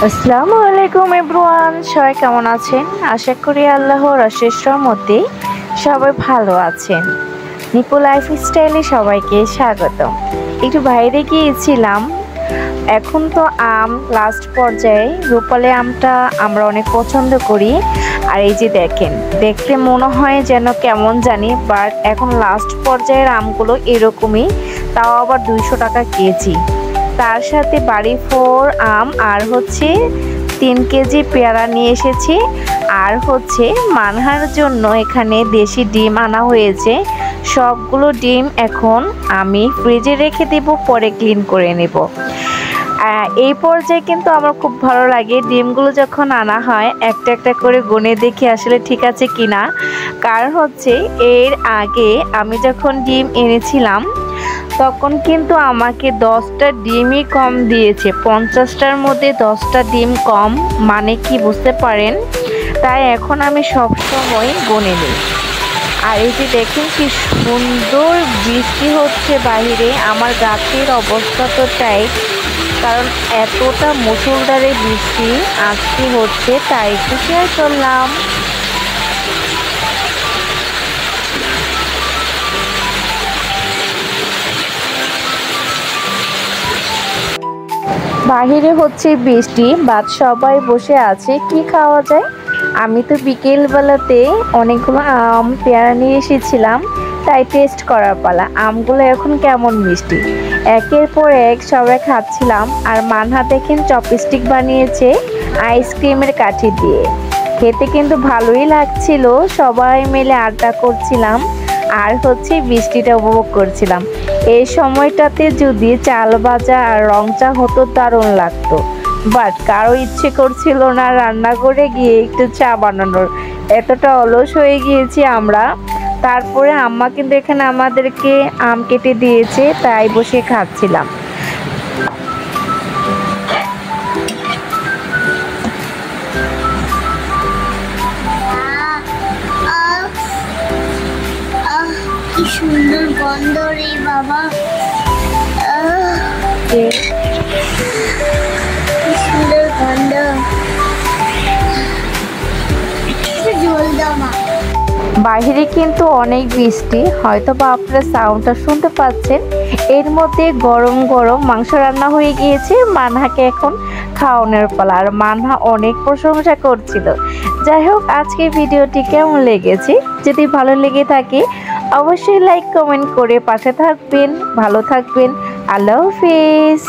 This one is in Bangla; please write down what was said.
আসসালামু আলাইকুম এভরিওয়ান, সবাই কেমন আছেন? আশা করি আল্লাহর অশেষ রহমতে সবাই ভালো আছেন। নিপু লাইফস্টাইলে সবাইকে স্বাগতম। একটু বাইরে গিয়েছিলাম। এখন তো আম লাস্ট পর্যায়ে, রূপালী আমটা আমরা অনেক পছন্দ করি। আর এই যে দেখেন, দেখতে মনে হয় যেন কেমন জানি, বাট এখন লাস্ট পর্যায়ের আমগুলো এরকমই, তাও আবার 200 টাকা কেজি। তার সাথে বাড়ি ফোর আম আর হচ্ছে 3 কেজি পেয়ারা নিয়ে এসেছি। আর হচ্ছে মানহার জন্য এখানে দেশি ডিম আনা হয়েছে। সবগুলো ডিম এখন আমি ফ্রিজে রেখে দেব, পরে ক্লিন করে নেব। এই পর্যায়ে কিন্তু আমার খুব ভালো লাগে ডিমগুলো যখন আনা হয় একটা একটা করে গুনে দেখি আসলে ঠিক আছে কিনা। কারণ হচ্ছে এর আগে আমি যখন ডিম এনেছিলাম তখন কিন্তু আমাকে 10টা ডিমই কম দিয়েছে। 50টার মধ্যে 10টা ডিম কম, মানে কি বুঝতে পারেন? তাই এখন আমি সব সময় গুনে নিই। আর এই যে দেখেন কি সুন্দর বৃষ্টি হচ্ছে বাইরে। আমার গাছের অবস্থা তো টাইট, কারণ এতটা মুষলধারে বৃষ্টি আজকে হচ্ছে, তাই একটু শেয়ার করলাম। বাহিরে হচ্ছে বৃষ্টি, বাদ সবাই বসে আছে, কি খাওয়া যায়। আমি তো বিকেলবেলাতে অনেকগুলো আম পেয়ারা নিয়ে এসেছিলাম, তাই টেস্ট করার পালা। আমগুলো এখন কেমন মিষ্টি, একের পর এক সবাই খাচ্ছিলাম। আর মানহা দেখেন চপস্টিক বানিয়েছে আইসক্রিমের কাঠি দিয়ে, খেতে কিন্তু ভালোই লাগছিল। সবাই মিলে আড্ডা করছিলাম আর হচ্ছে বৃষ্টিটা উপভোগ করছিলাম। এই সময়টাতে যদি চাল ভাজা আর রং চা হতো দারুণ লাগতো, বাট কারো ইচ্ছে করছিল না রান্না করে গিয়ে একটু চা বানানোর। এতটা অলস হয়ে গিয়েছি আমরা। তারপরে আম্মা কিন্তু এখানে আমাদেরকে আম কেটে দিয়েছে, তাই বসে খাচ্ছিলাম। কি সুন্দর গন্ধ রে বাবা, কি সুন্দর গন্ধ। জল দামা বাহিরে কিন্তু অনেক বৃষ্টি, হয়তো বা আপনারা সাউন্ডটা শুনতে পাচ্ছেন। এর মধ্যে গরম গরম মাংস রান্না হয়ে গিয়েছে, মানহাকে এখন খাওয়ানোর পালা। আর মানহা অনেক প্রশংসা করছিল। যাই হোক, আজকে ভিডিওটি কেমন লেগেছে, যদি ভালো লেগে থাকে অবশ্যই লাইক কমেন্ট করে পাশে থাকবেন। ভালো থাকবেন, আল্লাহ হাফেজ।